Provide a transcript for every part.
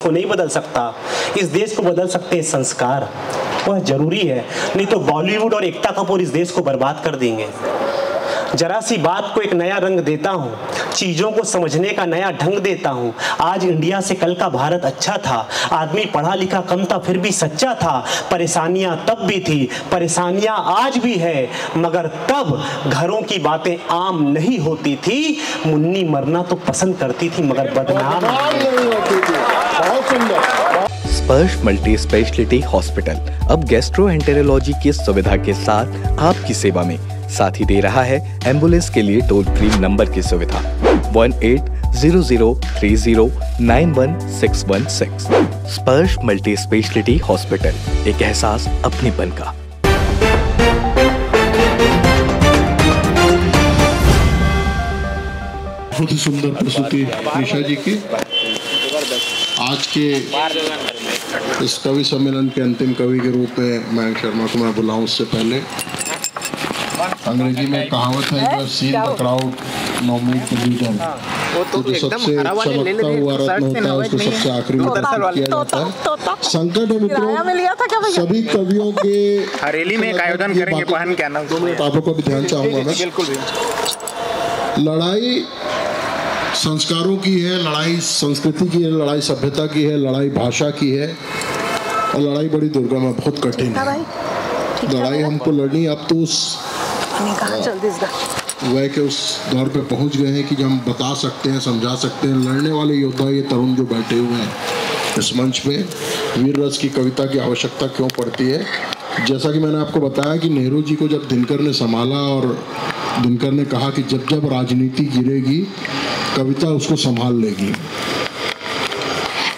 को नहीं बदल सकता, इस देश को बदल सकते हैं संस्कार। वह जरूरी है, नहीं तो बॉलीवुड और एकता कपूर इस देश को बर्बाद कर देंगे। जरा सी बात को एक नया रंग देता हूँ, चीजों को समझने का नया ढंग देता हूँ। आज इंडिया से कल का भारत अच्छा था, आदमी पढ़ा लिखा कम था फिर भी सच्चा था। परेशानियां तब भी थी, परेशानियां आज भी है, मगर तब घरों की बातें आम नहीं होती थी। मुन्नी मरना तो पसंद करती थी मगर बदनाम नहीं होती थी। बहुत सुंदर। स्पर्श मल्टी स्पेशलिटी हॉस्पिटल अब गैस्ट्रोएंटेरोलॉजी की सुविधा के साथ आपकी सेवा में, साथ ही दे रहा है एम्बुलेंस के लिए टोल फ्री नंबर की सुविधा 180030911616। स्पर्श मल्टी स्पेशलिटी हॉस्पिटल, एक एहसास अपनेपन का। बहुत ही सुंदर प्रस्तुति निशा जी की। आज के इस कवि सम्मेलन के अंतिम कवि के रूप में मयंक शर्मा को मैं बुलाऊं, उससे पहले अंग्रेजी में कहावत है, जो seen the crowd no meet the leader. तो जो सबसे चमकता हुआ रत्न होता है उसको सबसे आखिरी में किया जाता है। संकट है मित्रों, सभी कवियों के हरेली में एक आयोजन करेंगे, पहन क्या नाम, 2 मिनट आपको भी ध्यान चाहूंगा मैं। लड़ाई संस्कारों की है, लड़ाई संस्कृति की है, लड़ाई सभ्यता की है, लड़ाई भाषा की है, और लड़ाई बड़ी दुर्गम है, बहुत कठिन है। लड़ाई हमको लड़नी अब तो उस वह के उस दौर पे पहुंच गए हैं कि जब हम बता सकते हैं, समझा सकते हैं। लड़ने वाले योद्धा ये तरुण जो बैठे हुए हैं इस मंच पे, वीर रस की कविता की आवश्यकता क्यों पड़ती है? जैसा कि मैंने आपको बताया कि नेहरू जी को जब दिनकर ने संभाला और दिनकर ने कहा कि जब जब राजनीति गिरेगी कविता उसको संभाल लेगी,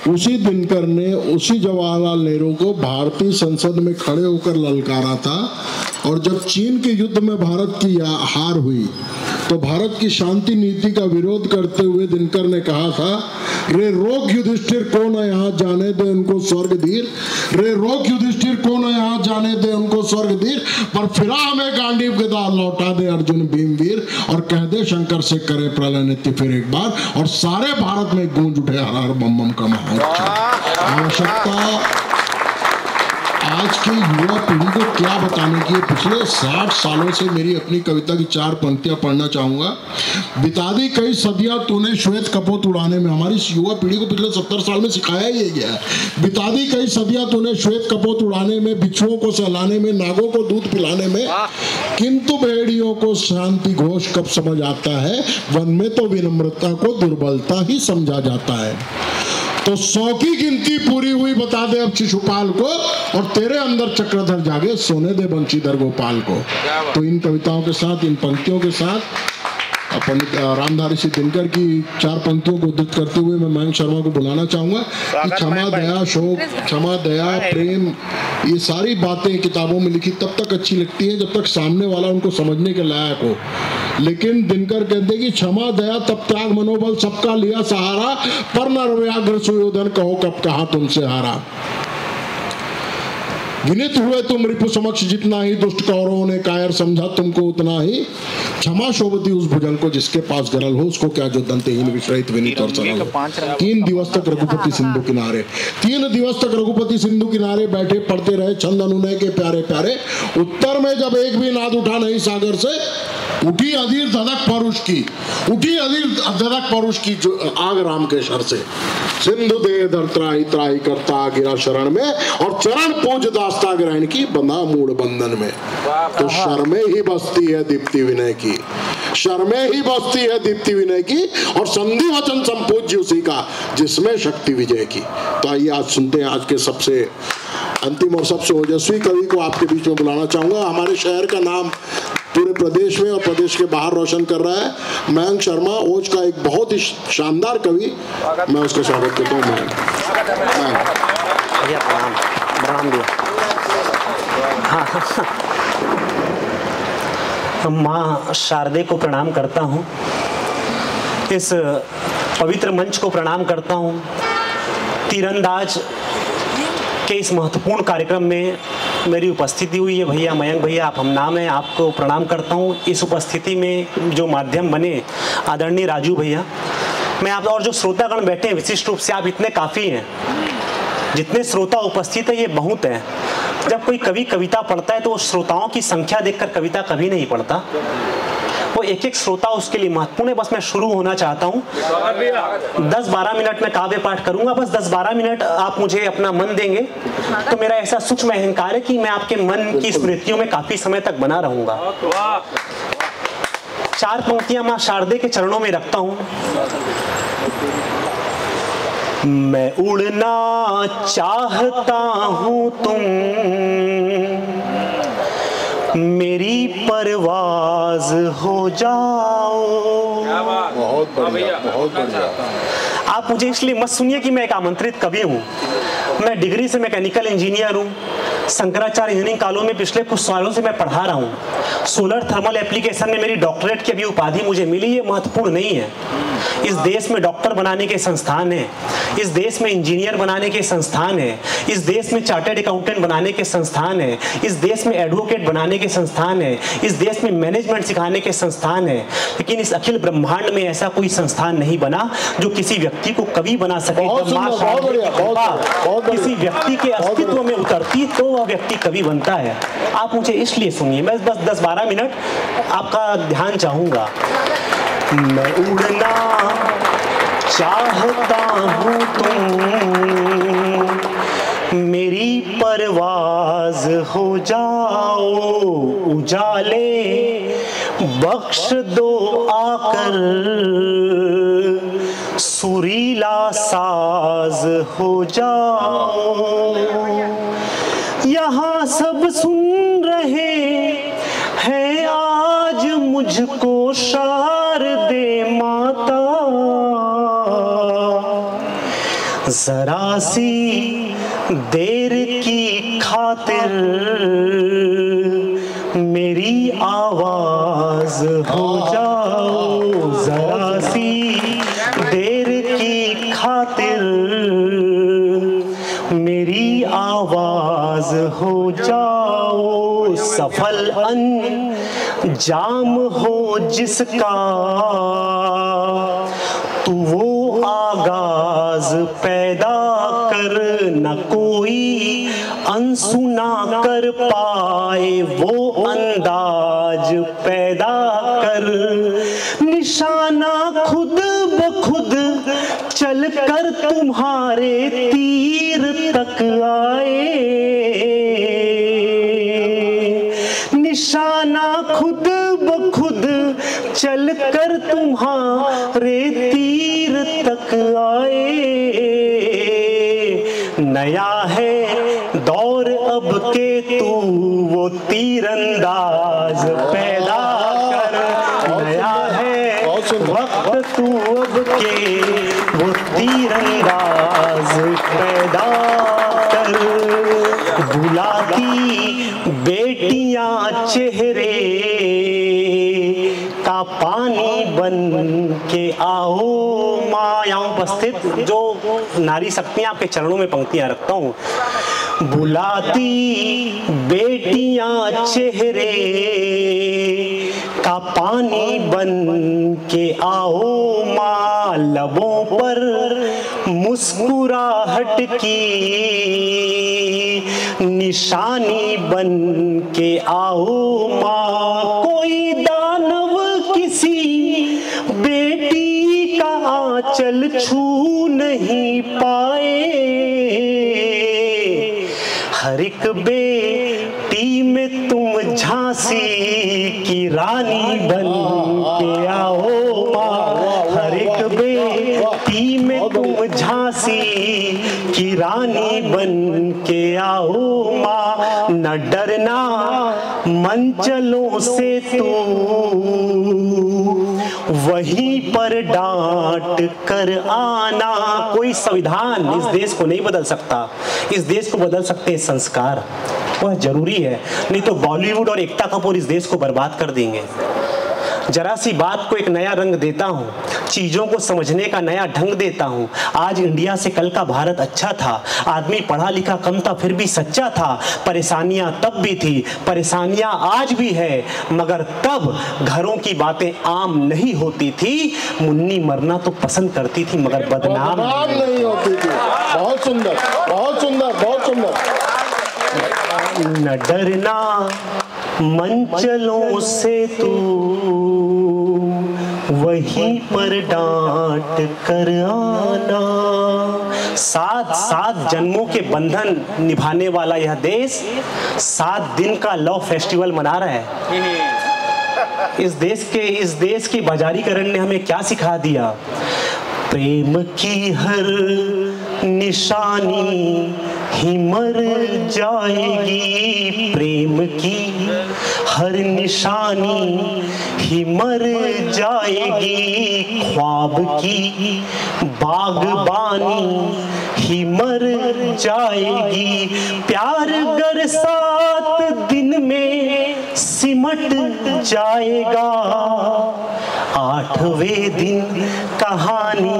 उसी दिनकर ने उसी जवाहरलाल नेहरू को भारतीय संसद में खड़े होकर ललकारा था। और जब चीन के युद्ध में भारत की हार हुई तो भारत की शांति नीति का विरोध करते हुए दिनकर ने कहा था, रे रोक युधिष्ठिर को न यहाँ जाने दे उनको स्वर्ग धीर, रे रोक युधिष्ठिर को न यहाँ जाने दे उनको स्वर्ग धीर, पर फिरा हमें गांडीव गदा लौटा दे अर्जुन भीमवीर, और कह दे शंकर से करे प्रलय नित्य फिर एक बार, और सारे भारत में गूंज उठे हर हर बम बम का महाउच्चार। आवश्यकता आज की युवा पीढ़ी को क्या बताने की है? पिछले 60 सालों से मेरी अपनी कविता की 4 पंक्तियां पढ़ना चाहूंगा। बिता दी कई सदियां तूने श्वेत कपोत उड़ाने में। हमारी युवा पीढ़ी को पिछले 70 साल में सिखाया ही गया है। बिता दी कई सदियां तूने श्वेत कपोत उड़ाने में, बिच्छुओं को सहलाने में, नागों को दूध पिलाने में, किंतु भेड़ियों को शांति घोष कब समझ आता है? वन में तो विनम्रता को दुर्बलता ही समझा जाता है। तो 100 की गिनती पूरी हुई बता दे अब शिशुपाल को, और तेरे अंदर चक्रधर जागे सोने दे बंशीधर गोपाल को। तो इन कविताओं के साथ, इन पंक्तियों के साथ पंडित रामधारी सिंह दिनकर की 4 पंक्तियों को उद्धृत करते हुए मैं मयंक शर्मा को बुलाना चाहूंगा कि क्षमा दया शोक, क्षमा दया प्रेम, ये सारी बातें किताबों में लिखी तब तक अच्छी लगती हैं जब तक सामने वाला उनको समझने के लायक हो। लेकिन दिनकर कहते हैं कि क्षमा दया तब त्याग मनोबल सबका लिया सहारा, पर न व्याघ्र सुयोधन कहो कब कहा तुमसे हारा। विनित हुए तुम रिपु समक्ष जितना ही, दुष्ट कौरवों ने कायर समझा तुमको उतना ही। क्षमा शोभती उस भुजन को जिसके पास गरल हो, उसको क्या जो दंतहीन विश्रहित विनीत और सरल हो। 3 दिवस तक रघुपति सिंधु किनारे, 3 दिवस तक रघुपति सिंधु किनारे बैठे पढ़ते रहे छंद अनुनय के प्यारे प्यारे। उत्तर में जब एक भी नाद उठा नहीं सागर से, उठी अधीर धधक परुष की, उठी अधीर धधक परुष की जो आग राम के शर से। सिंधु दे दर त्राही त्राही करता गिरा शरण में, और चरण पूज दास्ता ग्रहण की बंधा मूड बंधन में। तो शर्मे ही बसती है दीप्ति विनय की, शर्मे ही बसती है दीप्ति विनय की, और संधि वचन संपूज्य उसी का जिसमें शक्ति विजय की। तो आइए आज सुनते हैं आज के सबसे अंतिम और सबसे ओजस्वी कवि को आपके बीच में बुलाना चाहूंगा। हमारे शहर का नाम पूरे प्रदेश में और प्रदेश के बाहर रोशन कर रहा है मयंक शर्मा, ओज का एक बहुत ही शानदार कवि। मैं उसका स्वागत करता हूँ। माँ शारदे को प्रणाम करता हूँ, इस पवित्र मंच को प्रणाम करता हूँ। तीरंदाज के इस महत्वपूर्ण कार्यक्रम में मेरी उपस्थिति हुई है। भैया मयंक भैया आप हम नाम है, आपको प्रणाम करता हूँ। इस उपस्थिति में जो माध्यम बने आदरणीय राजू भैया, मैं आप और जो श्रोतागण बैठे हैं विशिष्ट रूप से आप इतने काफ़ी हैं, जितने श्रोता उपस्थित है ये बहुत है। जब कोई कवि कविता पढ़ता है तो वो श्रोताओं की संख्या देखकर कविता कभी नहीं पढ़ता, वो एक एक श्रोता उसके लिए महत्वपूर्ण है। बस मैं शुरू होना चाहता हूँ। 10-12 मिनट में काव्य पाठ करूंगा, बस 10-12 मिनट आप मुझे अपना मन देंगे तो मेरा ऐसा सूक्ष्म अहंकार है कि मैं आपके मन की स्मृतियों में काफी समय तक बना रहूंगा। 4 पंक्तियां मां शारदे के चरणों में रखता हूं। मैं उड़ना चाहता हूं तुम मेरी परवाज हो जाओ। बहुत बढ़िया, बहुत बढ़िया। आप मुझे इसलिए मत सुनिए कि मैं एक आमंत्रित कवि हूँ। मैं डिग्री से मैकेनिकल इंजीनियर हूँ। शंकराचार्य इंजीनियरिंग कॉलेज में पिछले कुछ सालों से मैं पढ़ा रहा हूँ। सोलर थर्मल एप्लीकेशन में मेरी डॉक्टरेट की अभी उपाधि मुझे मिली। ये महत्वपूर्ण नहीं है। इस देश में डॉक्टर बनाने के संस्थान है, इस देश में इंजीनियर बनाने के संस्थान है, इस देश में चार्टर्ड अकाउंटेंट बनाने के संस्थान है, इस देश में एडवोकेट बनाने के संस्थान है, इस देश में मैनेजमेंट सिखाने के संस्थान है। लेकिन इस अखिल ब्रह्मांड में ऐसा कोई संस्थान नहीं बना जो किसी व्यक्ति को कवि बना सके। किसी व्यक्ति के अस्तित्व में उतरती तो वह व्यक्ति कवि बनता है। आप मुझे इसलिए सुनिए, मैं बस 10-12 मिनट आपका ध्यान चाहूंगा। मैं उड़ना चाहता हूँ तुम मेरी परवाज हो जाओ। उजाले बख्श दो आकर सुरीला साज हो जाओ। यहाँ सब सुन रहे हैं आज मुझको शारदे माता। जरा सी देर की खातिर मेरी आवाज हो जाओ। जरा सी देर की खातिर मेरी आवाज हो जाओ। सफल अंजाम हो जिसका तू वो आगाज पैदा कर। न कोई अनसुना कर पाए वो अंदाज पैदा कर। निशाना खुद ब खुद चल कर तुम्हारे तीर तक आए। निशाना खुद ब खुद चल कर तुम्हारे तीर तक आए। नया है दौर अब के तू वो तीरंदाज पैदा कर। नया है वक्त तू अब के वो तीरंदाज पैदा कर। बुलाती बेटियां चेहरे का पानी बन के आओ। माँ यहाँ उपस्थित जो नारी शक्तियां आपके चरणों में पंक्तियां रखता हूँ। बुलाती बेटियां चेहरे का पानी बन के आओ। माँ लबों पर मुस्कुराहट की निशानी बन के आओ। माँ कोई दानव किसी बेटी का आंचल छू नहीं पाए। हर एक बेटी में तुम झांसी की रानी बन के आओ। माँ हर एक बेटी में तुम झांसी की रानी बन के आओ। माँ न डरना मंचलों से तू वहीं पर डांट कर आना। कोई संविधान इस देश को नहीं बदल सकता, इस देश को बदल सकते हैं संस्कार। वह जरूरी है, नहीं तो बॉलीवुड और एकता कपूर इस देश को बर्बाद कर देंगे। जरा सी बात को एक नया रंग देता हूँ, चीजों को समझने का नया ढंग देता हूँ। आज इंडिया से कल का भारत अच्छा था, आदमी पढ़ा लिखा कम था फिर भी सच्चा था। परेशानियां तब भी थी, परेशानियां आज भी है, मगर तब घरों की बातें आम नहीं होती थी। मुन्नी मरना तो पसंद करती थी मगर बदनाम नहीं होती थी। बहुत सुंदर, बहुत सुंदर, बहुत सुंदर। न डरना मंचलों से तू, वहीं पर डांट कर आना। 7 जन्मों के बंधन निभाने वाला यह देश 7 दिन का लव फेस्टिवल मना रहा है। इस देश के बाजारीकरण ने हमें क्या सिखा दिया? प्रेम की हर निशानी ही मर जाएगी, प्रेम की हर निशानी ही मर जाएगी, ख्वाब की बागबानी ही मर जाएगी। प्यार गर 7 दिन में सिमट जाएगा, 8वें दिन कहानी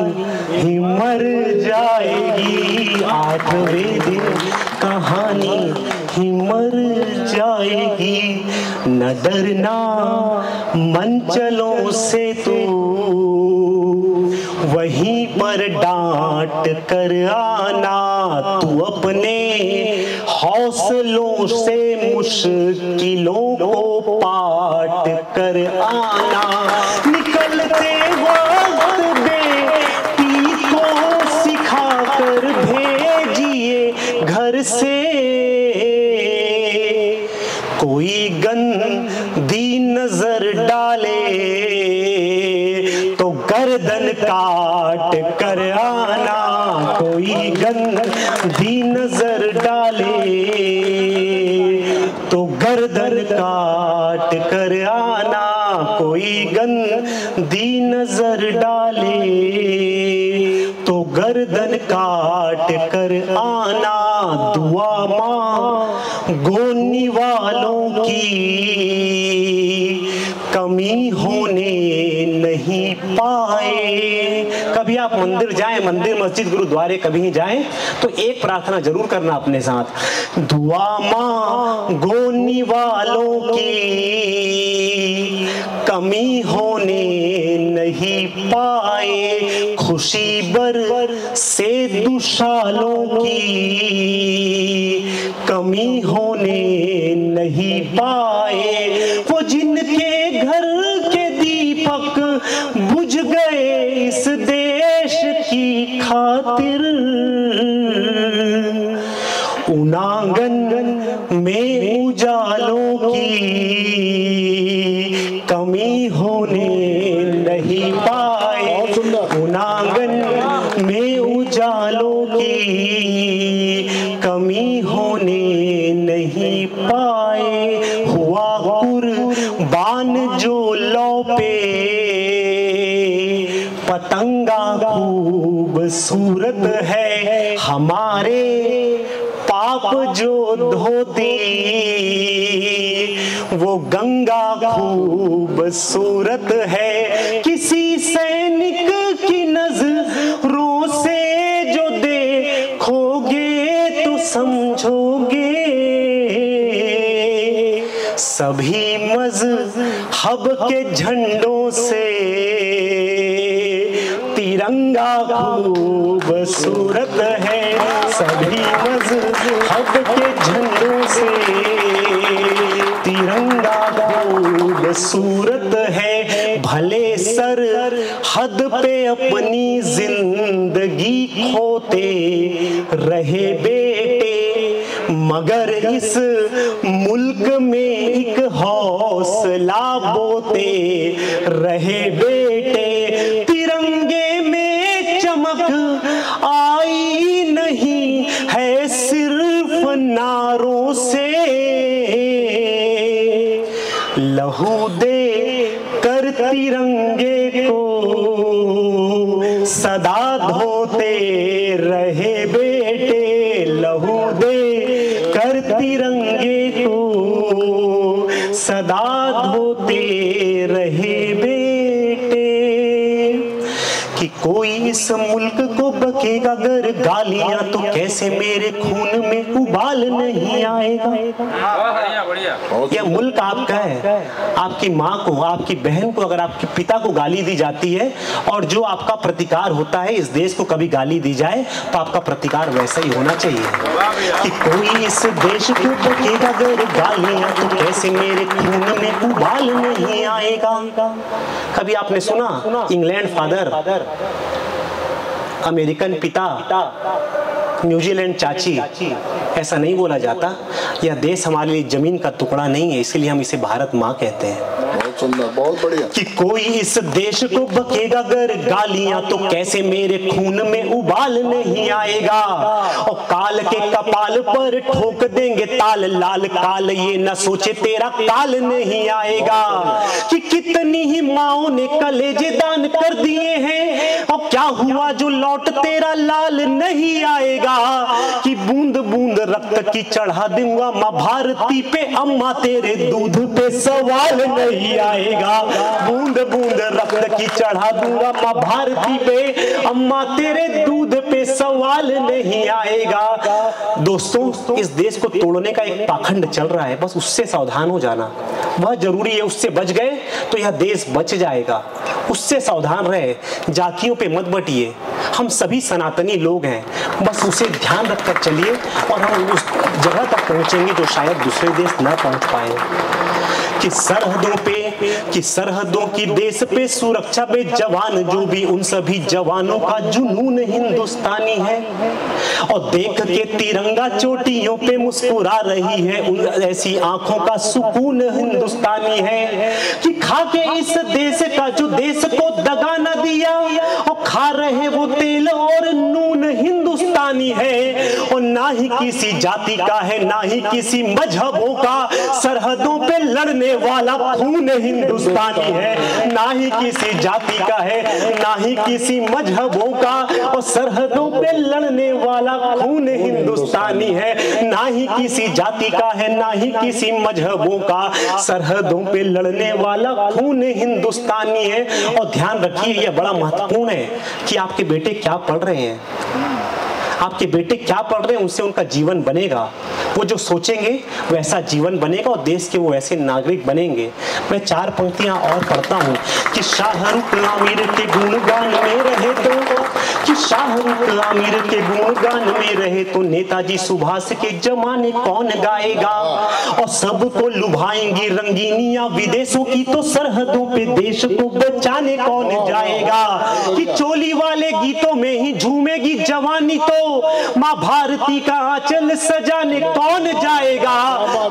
ही मर जाएगी, 8वें दिन कहानी ही मर जाएगी। न डरना मंचलों से तू, वहीं पर डांट कर आना। तू अपने हौसलों से मुश्किलों को पाट कर आना। निकलते वक्त बेटी को सिखा कर भेजिए घर से, कोई गंदी नजर डाले तो गर्दन काट कर आना। कोई गंदी नजर डाले तो गर्दन काट कर आना। कोई गंदी नजर डाले तो गर्दन काट कर आना। दुआ मांगोने वालों की कमी होने नहीं पाए। कभी आप मंदिर जाएं, मंदिर मस्जिद गुरुद्वारे कभी जाएं तो एक प्रार्थना जरूर करना अपने साथ, दुआ मांगोने वालों की कमी होने नहीं पाए। खुशी बर से दुशालों की कमी होने नहीं पाए। वो जिनके घर के दीपक बुझ गए इस देश की खातिर, उन आंगन में उजालों की कमी होने नहीं पाए। उन आंगन में उजालों की कमी होने नहीं पाए। हुआ कुर्बान जो लौ पे पतंगा खूबसूरत है, हमारे पाप जो धोती वो गंगा खूबसूरत है। किसी सैनिक की नजरों से जो देखोगे तो समझोगे, सभी मजहब के झंडों से तिरंगा खूबसूरत है। सभी मजहब के झंडों से तिरंगा खूबसूरत है। भले सर हद पे अपनी जिंदगी खोते रहे बेटे, मगर इस मुल्क में एक हौसला बोते रहे बेटे। तिरंगे में चमक आई नहीं है सिर्फ नारों से, लहू दे कर तिरंगे को सदा धोते रहे बेटे। लहू दे कर तिरंगे को सदा धोते रहे बेटे। कोई इस मुल्क को बकेगा अगर गालियां तो कैसे मेरे खून में उबाल नहीं आएगा। यह मुल्क आपका है। आपकी माँ को, आपकी बहन को, अगर आपके पिता को गाली दी जाती है और जो आपका प्रतिकार होता है, इस देश को कभी गाली दी जाए तो आपका प्रतिकार वैसा ही होना चाहिए कि कोई इस देश को बकेगा अगर गालियां तो कैसे मेरे खून में उबाल नहीं आएगा। कभी आपने सुना इंग्लैंड फादर, अमेरिकन पिता, न्यूजीलैंड चाची, ऐसा नहीं बोला जाता। यह देश हमारे लिए जमीन का टुकड़ा नहीं है, इसलिए हम इसे भारत माँ कहते हैं। बहुत सुंदर, बहुत बढ़िया। कि कोई इस देश को बकेगा अगर गालियां तो कैसे मेरे खून में उबाल नहीं आएगा। और काल के कपाल पर ठोक देंगे ताल, लाल काल ये न सोचे तेरा काल नहीं आएगा। कि कितनी ही माओ ने कलेजे दान कर दिए हैं और क्या हुआ जो लौट तेरा लाल नहीं आएगा। कि बूंद बूंद रक्त की चढ़ा दूंगा माँ भारती पे, अम्मा तेरे दूध पे सवाल नहीं आएगा। बूंद बूंद रक्त की चढ़ा दूंगा माँ भारती पे, अम्मा तेरे दूध पे सवाल नहीं आएगा। दोस्तों, इस देश को तोड़ने का एक पाखंड चल रहा है, बस उससे सावधान हो जाना वह जरूरी है। उससे बच गए तो यह देश बच जाएगा। उससे सावधान रहे, जातियों पे मत बटिए। हम सभी सनातनी लोग हैं, बस उसे ध्यान रखकर चलिए और हम उस जगह तक पहुंचेंगे जो शायद दूसरे देश न पहुंच पाए। कि सरहदों की देश पे सुरक्षा पे जवान जो भी, उन सभी जवानों का जुनून हिंदुस्तानी है। और देख के तिरंगा चोटियों पे मुस्कुरा रही है, उन ऐसी आंखों का सुकून हिंदुस्तानी है। कि खा के इस देश का जो देश को दगा न दिया और खा रहे वो तेल और नून हिंदुस्तानी है। और ना ही किसी जाति का है ना ही किसी मजहबों का, सरहदों पे लड़ने वाला खून हिंदुस्तानी है। ना ही किसी जाति का है ना ही किसी मजहबों का, और सरहदों पे लड़ने वाला खून हिंदुस्तानी है। ना ही किसी जाति का है ना ही किसी मजहबों का, सरहदों पे लड़ने वाला खून हिंदुस्तानी है। और ध्यान रखिए, यह बड़ा महत्वपूर्ण है कि आपके बेटे क्या पढ़ रहे हैं। आपके बेटे क्या पढ़ रहे हैं, उनसे उनका जीवन बनेगा। वो जो सोचेंगे वैसा जीवन बनेगा और देश के वो ऐसे नागरिक बनेंगे। मैं 4 पंक्तियां और पढ़ता हूँ कि शाहरुख आमिर के गुणगान में रहे तो, कि शाहरुख आमिर के गुणगान में रहे तो नेताजी सुभाष के जमाने कौन गाएगा। और सबको लुभाएंगी रंगीनियां विदेशों की, तो सरहदों पे देश को बचाने कौन जाएगा। कि चोली वाले गीतों में ही झूमेगी जवानी, तो माँ भारती का आंचल सजाने कौन जाएगा।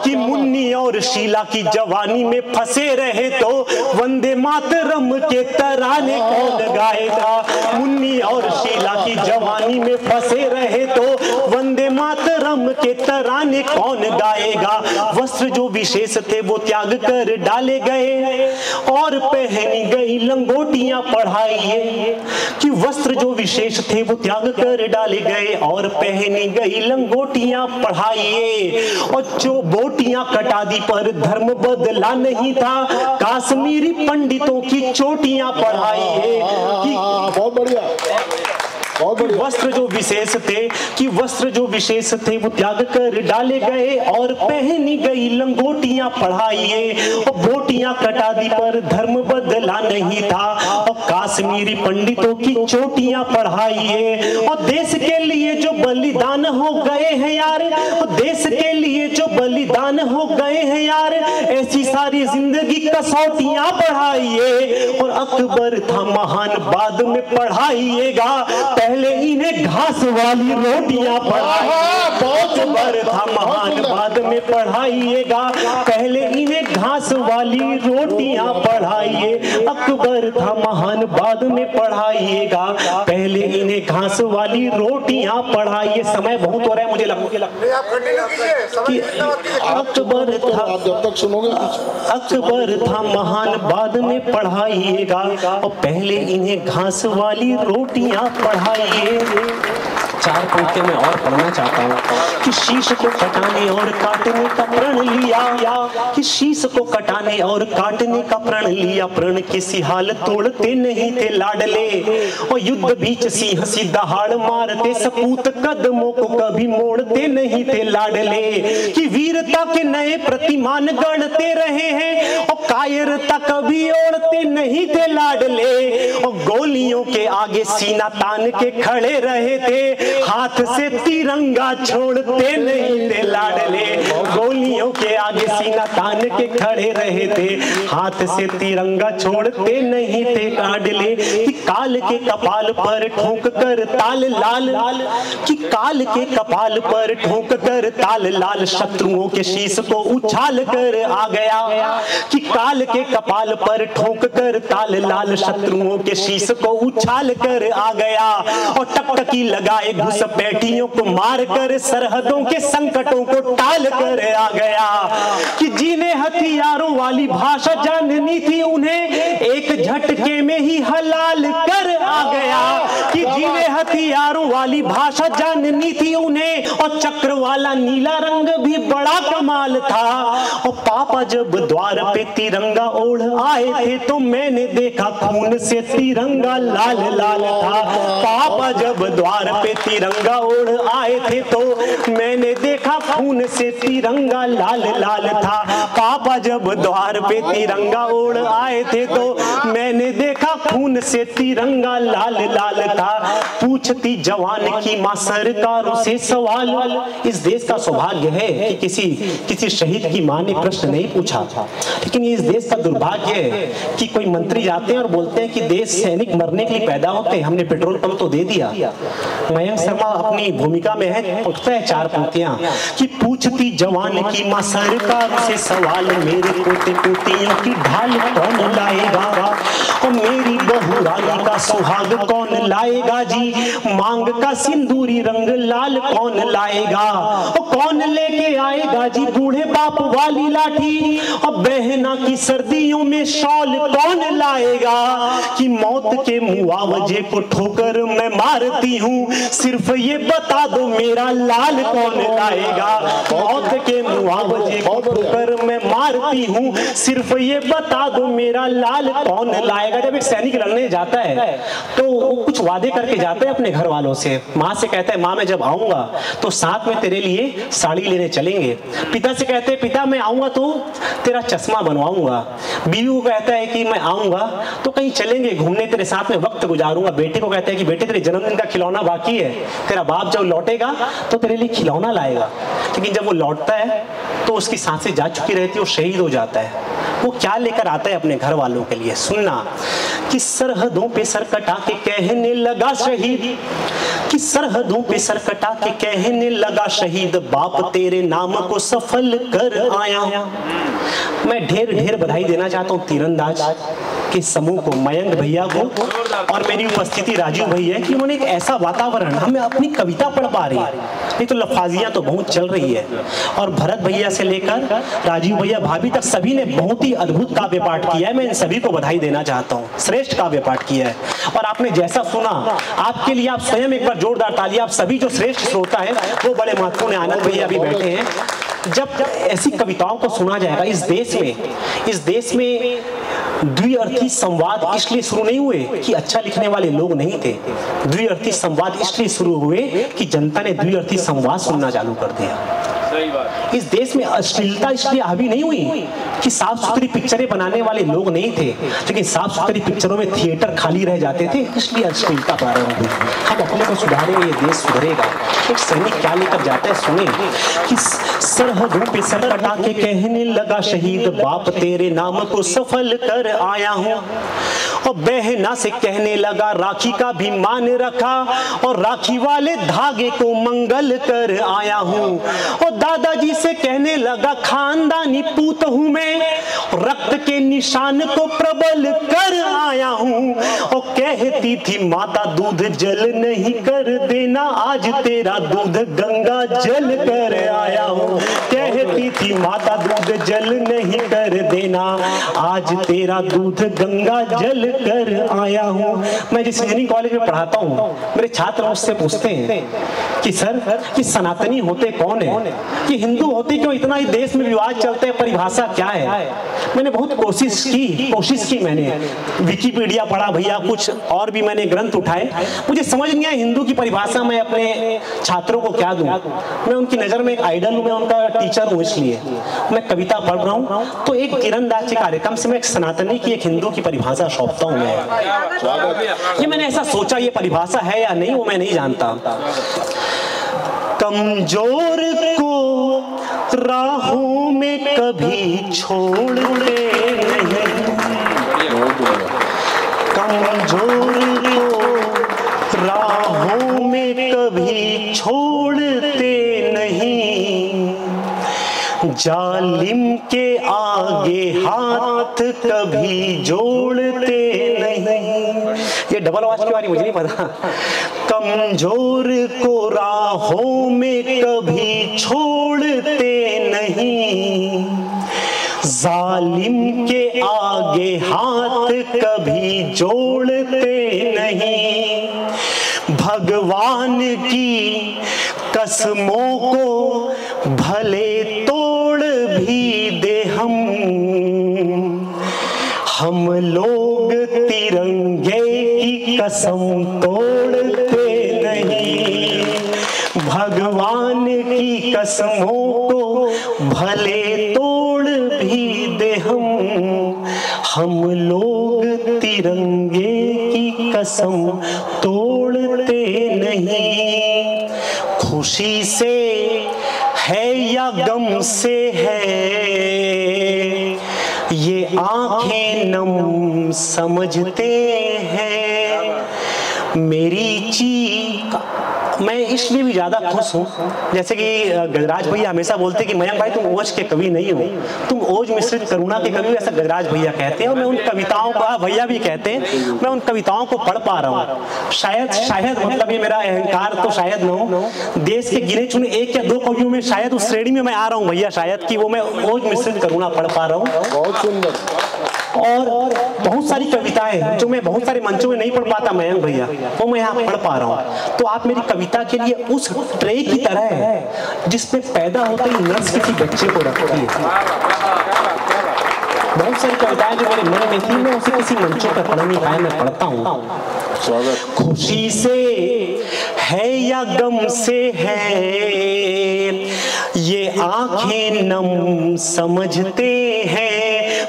कि मुन्नी और शीला की जवानी में फंसे रहे तो वंदे मातरम के तराने कौन गाएगा। मुन्नी और शीला की जवानी में फंसे रहे तो वंदे मातरम के तराने कौन गाएगा। वस्त्र जो विशेष थे वो त्याग कर डाले गए और पहनी गई लंगोटियां पढ़ाइए। कि वस्त्र जो विशेष थे वो त्याग कर डाले गए और पहनी गई लंगोटियां पढ़ाइए। और जो बोटियां कटा दी पर धर्म बदला नहीं था, काश्मीरी पंडितों की चोटियां पढ़ाइए। बहुत बढ़िया। वस्त्र जो विशेष थे, कि वस्त्र जो विशेष थे वो त्याग कर डाले गए और पहनी गई लंगोटियां पढ़ाइए। और बोटियां कटा दी पर धर्म बदला नहीं था, और काश्मीरी पंडितों की चोटियां पढ़ाइए। और देश के लिए जो बलिदान हो गए हैं यार, और देश के लिए जो बलिदान हो गए हैं यार, ऐसी सारी जिंदगी कसौटियां पढ़ाइए। और अकबर था महान बाद में पढ़ाइएगा, पहले इन्हें घास वाली रोटियां पढ़ाइए। अकबर था महान बाद में पढ़ाइएगा, पहले इन्हें घास वाली रोटियां पढ़ाइए। अकबर था महान बाद में पढ़ाइएगा, पहले इन्हें घास वाली रोटियां पढ़ाइए। समय बहुत हो रहा है, मुझे लगता अकबर था, जब तक सुनोगे अकबर था महान बाद में पढ़ाइएगा और पहले इन्हें घास वाली रोटियां पढ़ाइए। 4 पंक्तियां मैं और पढ़ना चाहता हूँ कि शीश को कटाने और काटने का प्रण लिया, कि शीश को कटाने और काटने का प्रण लिया, प्रण किसी हाल तोड़ते नहीं थे लाडले, और युद्ध बीच सिंह सीधा हाड़ मारते, सपूत कदमों को कभी मोड़ते नहीं थे लाडले, कि वीरता के नए प्रतिमान गढ़ते रहे हैं और कायरता कभी ओढ़ते नहीं थे लाडले, और गोलियों के आगे सीना तान के खड़े रहे थे, हाथ से तिरंगा छोड़ते नहीं थे लाडले, गोलियों के आगे सीना तान के खड़े रहे थे, हाथ से तिरंगा छोड़ते नहीं थे लाडले, कि काल के कपाल पर ठोक कर ताल लाल, कि काल के कपाल पर ठोक कर ताल लाल, शत्रुओं के शीश को उछाल कर आ गया, कि काल के कपाल पर ठोक कर ताल लाल, शत्रुओं के शीश को उछाल कर आ गया, और टकटकी लगाए घुसपैठियों को मार कर सरहदों के संकटों को टाल कर आ गया, कि जिन्हें हथियारों वाली भाषा जाननी थी उन्हें एक झटके में ही हलाल कर आ गया, कि जिन्हें हथियारों वाली भाषा जाननी थी उन्हें, और चक्र वाला नीला रंग भी बड़ा कमाल था, और पापा जब द्वार पे तिरंगा ओढ़ आए थे तो मैंने देखा खून से तिरंगा लाल लाल था, पापा जब द्वार पे तिरंगा ओढ़ आए थे तो मैंने देखा खून से तिरंगा लाल लाल था, पापा जब द्वार पे तिरंगा ओढ़ आए थे तो मैंने देखा खून से तिरंगा लाल लाल था, पूछती जवान की मां सरकारों से सवाल, इस देश का सौभाग्य है कि किसी शहीद की मां ने प्रश्न नहीं पूछा, लेकिन इस देश का दुर्भाग्य है कि कोई मंत्री जाते हैं और बोलते हैं कि देश सैनिक मरने के लिए पैदा होते हैं, हमने पेट्रोल पंप तो दे दिया। मयंक शर्मा अपनी भूमिका में है, उठता है 4 पंक्तियां कि पूछती जवान की मां सरकार से सवाल, मेरे पोते पोतियों की ढाल कौन लाएगा, और मेरी बहू रानी का सुहाग कौन लाएगा जी, मांग का सिंदूरी रंग लाल कौन लाएगा, और कौन लेके आएगा जी बूढ़े बाप वाली लाठी, और बहना की सर्दियों में शॉल कौन लाएगा, कि मौत के मुआवजे को ठोकर मैं मारती हूँ, सिर्फ ये बता दो मेरा लाल कौन लाएगा, मौत के मुआवजे को ठोकर मैं मारती हूँ, सिर्फ ये बता दो मेरा लाल कौन लाएगा। जब एक सैनिक लड़ने जाता है तो वो कुछ वादे करके जाता है अपने घर वालों से, माँ से कहता है माँ मैं जब आऊंगा तो साथ में तेरे लिए साड़ी लेने चलेंगे, पिता से कहते हैं पिता मैं आऊंगा तो तेरा चश्मा बनवाऊंगा, बीवी को कहता है कि मैं आऊंगा तो कहीं चलेंगे घूमने, तेरे साथ में वक्त गुजारूंगा, बेटे को कहता है कि बेटे तेरे जन्मदिन का खिलौना बाकी है, तेरा बाप जब लौटेगा तो तेरे लिए खिलौना लाएगा, लेकिन जब वो लौटता है तो उसकी सांसें जा चुकी रहती है, वो शहीद हो जाता है। वो क्या लेकर आता है अपने घर वालों के लिए, सुनना कि सरहदों पे सर कटा के कहने लगा शहीद, कि सरहदों पे सर कटा के कहने लगा शहीद, बाप तेरे नाम को सफल कर आया। मैं ढेर ढेर बधाई देना चाहता हूँ तीरंदाज के समूह को, मयंक भैया को, और मेरी उपस्थिति राजीव भैया कि उन्होंने एक ऐसा वातावरण, हमें अपनी कविता पढ़ पा रही है, नहीं तो लफाजियां तो बहुत चल रही है, और भरत भैया से लेकर राजीव भैया भाभी तक सभी ने बहुत ही अद्भुत काव्य पाठ किया है। मैं इन सभी को बधाई देना चाहता हूँ, श्रेष्ठ काव्य पाठ किया है, और आपने जैसा सुना आपके लिए आप स्वयं एक बार जोरदार ताली, आप सभी जो श्रेष्ठ श्रोता है वो बड़े महत्वपूर्ण है। आनंद भैया भी बैठे हैं। जब ऐसी कविताओं को सुना जाएगा इस देश में द्विअर्थी संवाद इसलिए शुरू नहीं हुए कि अच्छा लिखने वाले लोग नहीं थे, द्विअर्थी संवाद इसलिए शुरू हुए कि जनता ने द्विअर्थी संवाद सुनना चालू कर दिया। इस देश में अश्लीलता इसलिए हावी नहीं हुई कि साफ सुथरी पिक्चरें बनाने वाले लोग नहीं थे, लेकिन साफ सुथरी पिक्चरों में थिएटर खाली रह जाते थे, इसलिए अश्लीलता प्रारंभ हुई। हम अपने को सुधारेंगे, ये देश सुधरेगा। एक सैनिक क्या लेकर जाता है सुने कि सरहदों पे सर कटा के कहने लगा शहीद, बाप तेरे नाम को सफल कर आया हूँ, और बहना से कहने लगा राखी का भी मान रखा, और राखी वाले धागे को मंगल कर आया हूँ, और दादाजी से कहने लगा खानदानी पूत हूँ मैं, रक्त के निशान को प्रबल कर आया हूँ, और कहती थी माता दूध जल नहीं कर देना, आज तेरा दूध गंगा जल कर आया हूँ, कहती थी माता दूध जल नहीं कर देना, आज तेरा दूध गंगा जल कर आया हूँ। मैं जिस इंजीनियरिंग कॉलेज में पढ़ाता हूँ, मेरे छात्र मुझसे पूछते हैं कि सर ये सनातनी होते कौन है, ये हिंदू होते क्यों, इतना ही देश में विवाद चलते हैं, परिभाषा क्या है। मैंने बहुत कोशिश की मैंने विकिपीडिया पढ़ा भैया, कुछ और भी मैंने ग्रंथ उठाए, मुझे समझ नहीं आया हिंदू की परिभाषा मैं अपने छात्रों को क्या दूं। मैं उनकी नज़र में एक आइडल हूँ, मैं उनका टीचर हूँ, इसलिए मैं कविता पढ़ रहा हूँ तो एक तीरंदाज के कार्यक्रम से मैं एक सनातनी की, एक हिंदू की परिभाषा सौंपता हूँ मैं। ये मैंने ऐसा सोचा, ये परिभाषा है या नहीं वो मैं नहीं जानता। कमजोर को राहों में कभी छोड़ते नहीं, कमजोर को राहों में कभी छोड़ते नहीं, जालिम के आगे हाथ कभी जोड़ते नहीं। ये डबल आवाज की बारी मुझे नहीं पता। कमजोर को राहों में कभी छोड़ते नहीं, जालिम के आगे हाथ कभी जोड़ते नहीं, भगवान की कसमों को भले तोड़ भी दे हम लोग तिरंगे की कसम तोड़ते नहीं, भगवान की कसमों को भले तोड़ भी दे हम लोग तिरंगे की कसम तोड़ते नहीं। खुशी से है या गम से है ये आंखें नम समझते हैं, मेरी चीख मैं इसलिए भी ज्यादा खुश हूँ, जैसे कि गजराज भैया हमेशा बोलते कि मयंक भाई तुम ओज के कवि नहीं हो, तुम ओज मिश्रित करुणा के कवि, ऐसा गजराज भैया कहते हैं। और मैं उन कविताओं को, भैया भी कहते हैं, मैं उन कविताओं को पढ़ पा रहा हूँ। शायद मतलब ये मेरा अहंकार तो शायद न हो, देश के गिने चुने एक या दो कवियों में शायद उस श्रेणी में मैं आ रहा हूँ भैया, शायद कि वो मैं ओज मिश्रित करुणा पढ़ पा रहा हूँ। बहुत सुंदर। और बहुत सारी कविताएं जो मैं बहुत सारे मंचों में नहीं पढ़ पाता मयंक भैया, वो मैं यहाँ पढ़ पा रहा हूँ। तो आप मेरी कविता के लिए उस ट्रे की तरह है जिसमें पैदा होते ही नर्स किसी बच्चे को रखती है। बहुत सारी कविताएं जो मेरे मन में थी, मैं उसे किसी मंचों पर पढ़ नहीं पाया, मैं पढ़ता हूँ। खुशी से है या गम से है ये आंखें नम समझते हैं,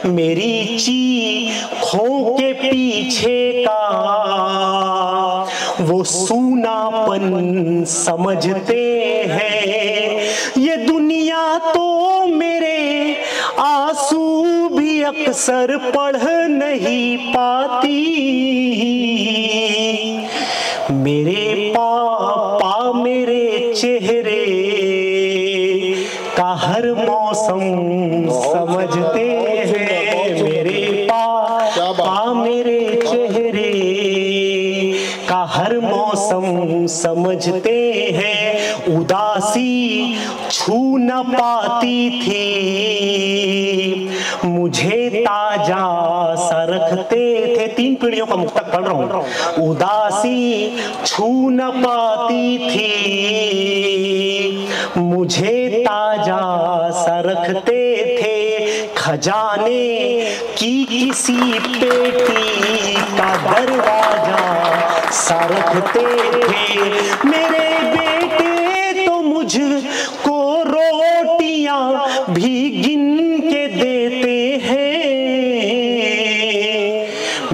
मेरी चीखों के पीछे का वो सूनापन समझते हैं, ये दुनिया तो मेरे आंसू भी अक्सर पढ़ नहीं पाती, मेरे पापा मेरे चेहरे का हर मौसम समझते हैं, मेरे पापा मेरे चेहरे का हर मौसम समझते हैं, उदासी छू न पाती थी मुझे ताजा सा रखते थे। 3 पीढ़ियों का मुक्तक पढ़ रहा हूँ। उदासी छू न पाती थी मुझे ताजा सा रखते थे, खजाने की किसी पेटी का दरवाजा सा रखते थे, मेरे बेटे तो मुझको रोटियां भी गिन के देते हैं,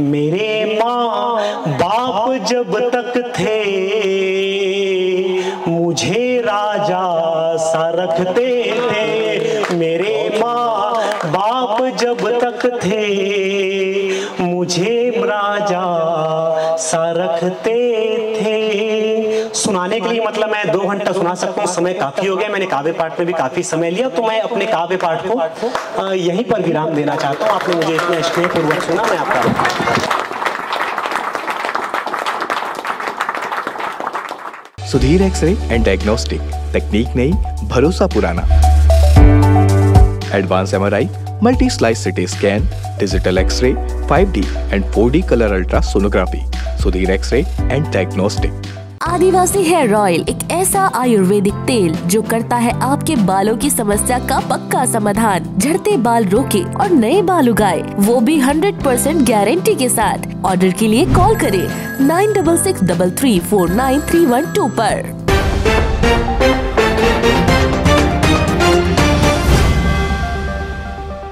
मेरे माँ बाप जब तक थे मुझे राजा सा रखते थे, मेरे माँ बाप जब तक थे मुझे राजा सा रखते थे। सुनाने के लिए मतलब मैं 2 घंटा सुना सकता हूँ, समय काफी हो गया, मैंने काव्य पाठ में भी काफी समय लिया, तो मैं अपने काव्य पाठ को यहीं पर विराम देना चाहता हूँ। आपने मुझे इतना स्नेहपूर्वक सुना, मैं आपका सुधीर एक्सरे एंड डायग्नोस्टिक, तकनीक नई, भरोसा पुराना। Advance MRI, multi slice CT scan, digital x ray, 5D and 4D colour ultra sonography, Sudhir x ray and diagnostic. आदिवासी हेयर ऑयल एक ऐसा आयुर्वेदिक तेल जो करता है आपके बालों की समस्या का पक्का समाधान, झड़ते बाल रोके और नए बाल उगाए, वो भी 100% गारंटी के साथ। ऑर्डर के लिए कॉल करें 9663349312 पर।